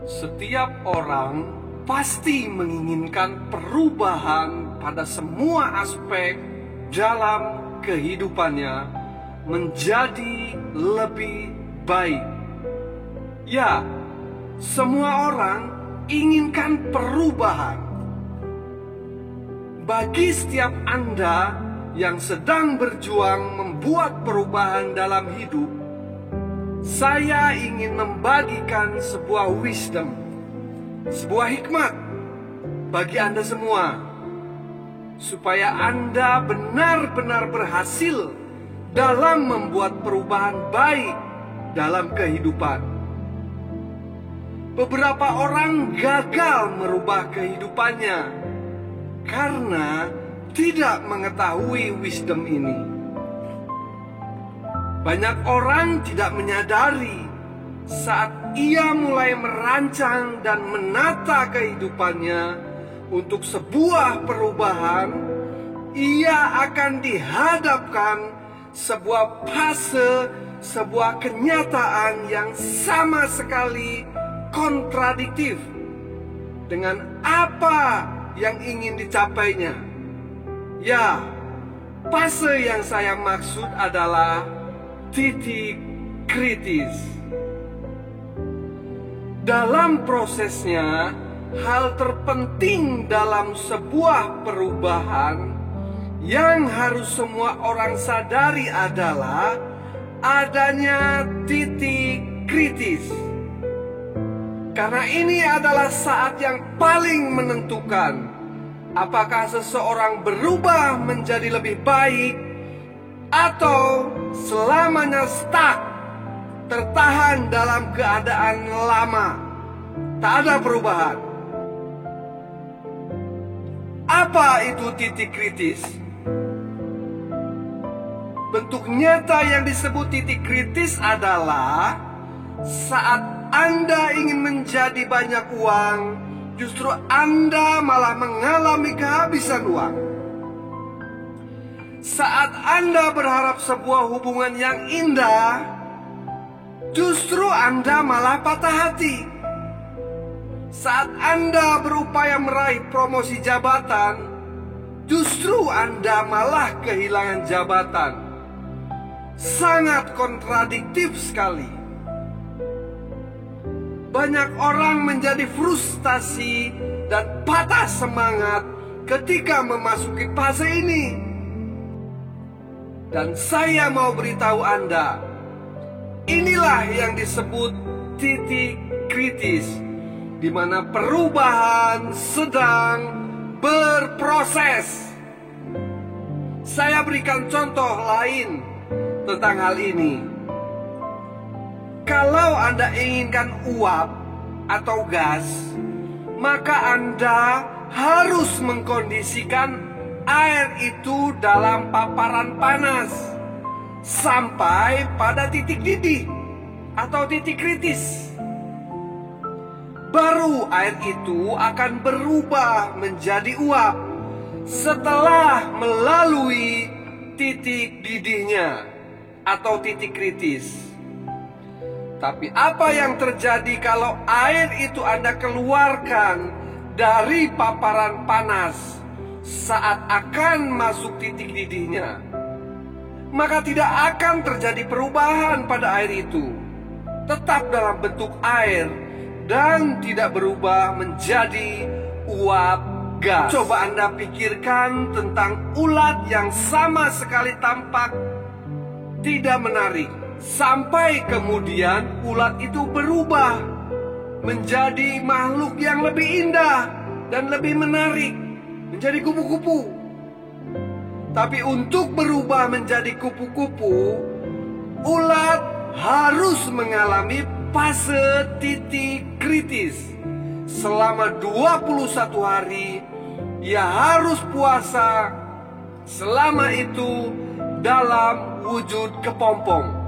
Setiap orang pasti menginginkan perubahan pada semua aspek dalam kehidupannya menjadi lebih baik. Ya, semua orang inginkan perubahan. Bagi setiap Anda yang sedang berjuang membuat perubahan dalam hidup, saya ingin membagikan sebuah wisdom, sebuah hikmat bagi Anda semua, supaya Anda benar-benar berhasil dalam membuat perubahan baik dalam kehidupan. Beberapa orang gagal merubah kehidupannya karena tidak mengetahui wisdom ini. Banyak orang tidak menyadari saat ia mulai merancang dan menata kehidupannya untuk sebuah perubahan, ia akan dihadapkan sebuah fase, sebuah kenyataan yang sama sekali kontradiktif dengan apa yang ingin dicapainya. Ya, fase yang saya maksud adalah titik kritis. Dalam prosesnya, hal terpenting dalam sebuah perubahan yang harus semua orang sadari adalah adanya titik kritis. Karena ini adalah saat yang paling menentukan apakah seseorang berubah menjadi lebih baik atau selamanya stuck, tertahan dalam keadaan lama, tak ada perubahan. Apa itu titik kritis? Bentuk nyata yang disebut titik kritis adalah saat Anda ingin menjadi banyak uang, justru Anda malah mengalami kehabisan uang. Saat Anda berharap sebuah hubungan yang indah, justru Anda malah patah hati. Saat Anda berupaya meraih promosi jabatan, justru Anda malah kehilangan jabatan. Sangat kontradiktif sekali. Banyak orang menjadi frustasi dan patah semangat ketika memasuki fase ini. Dan saya mau beritahu Anda, inilah yang disebut titik kritis, di mana perubahan sedang berproses. Saya berikan contoh lain tentang hal ini. Kalau Anda inginkan uap atau gas, maka Anda harus mengkondisikan air itu dalam paparan panas sampai pada titik didih atau titik kritis. Baru air itu akan berubah menjadi uap setelah melalui titik didihnya atau titik kritis. Tapi apa yang terjadi kalau air itu Anda keluarkan dari paparan panas saat akan masuk titik didihnya? Maka tidak akan terjadi perubahan pada air itu. Tetap dalam bentuk air dan tidak berubah menjadi uap gas. Coba Anda pikirkan tentang ulat yang sama sekali tampak tidak menarik. Sampai kemudian ulat itu berubah menjadi makhluk yang lebih indah dan lebih menarik, menjadi kupu-kupu. Tapi untuk berubah menjadi kupu-kupu, ulat harus mengalami fase titik kritis. Selama 21 hari, ia harus puasa selama itu dalam wujud kepompong.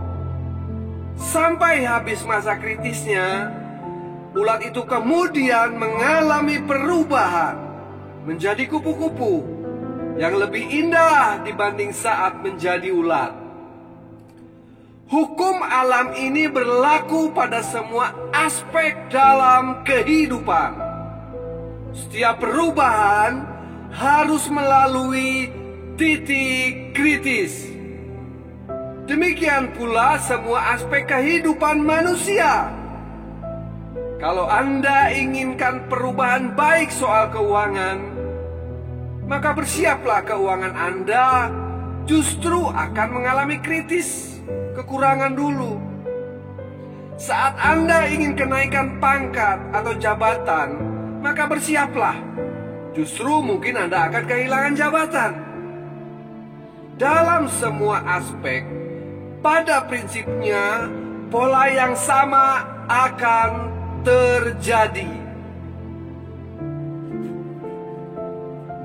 Sampai habis masa kritisnya, ulat itu kemudian mengalami perubahan menjadi kupu-kupu yang lebih indah dibanding saat menjadi ulat. Hukum alam ini berlaku pada semua aspek dalam kehidupan. Setiap perubahan harus melalui titik kritis. Demikian pula semua aspek kehidupan manusia. Kalau Anda inginkan perubahan baik soal keuangan, maka bersiaplah keuangan Anda justru akan mengalami kritis, kekurangan dulu. Saat Anda ingin kenaikan pangkat atau jabatan, maka bersiaplah. Justru mungkin Anda akan kehilangan jabatan. Dalam semua aspek, pada prinsipnya, pola yang sama akan terjadi.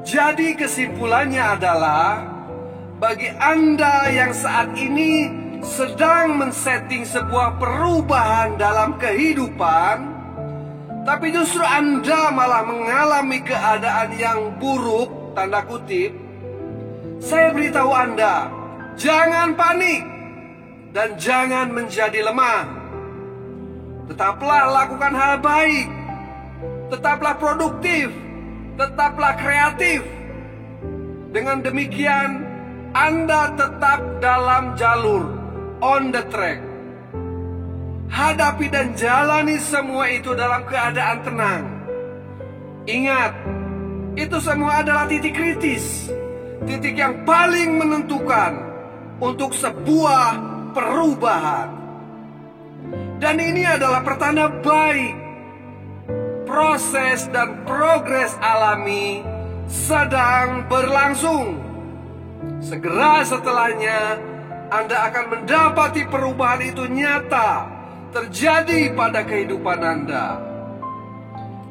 Jadi kesimpulannya adalah, bagi Anda yang saat ini sedang men-setting sebuah perubahan dalam kehidupan, tapi justru Anda malah mengalami keadaan yang buruk, tanda kutip, saya beritahu Anda, jangan panik dan jangan menjadi lemah. Tetaplah lakukan hal baik, tetaplah produktif, tetaplah kreatif. Dengan demikian, Anda tetap dalam jalur, on the track. Hadapi dan jalani semua itu dalam keadaan tenang. Ingat, itu semua adalah titik kritis, titik yang paling menentukan untuk sebuah perubahan. Dan ini adalah pertanda baik. Proses dan progres alami sedang berlangsung. Segera setelahnya, Anda akan mendapati perubahan itu nyata terjadi pada kehidupan Anda.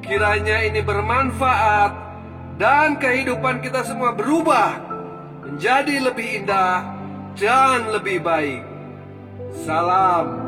Kiranya ini bermanfaat dan kehidupan kita semua berubah menjadi lebih indah dan lebih baik. Salam.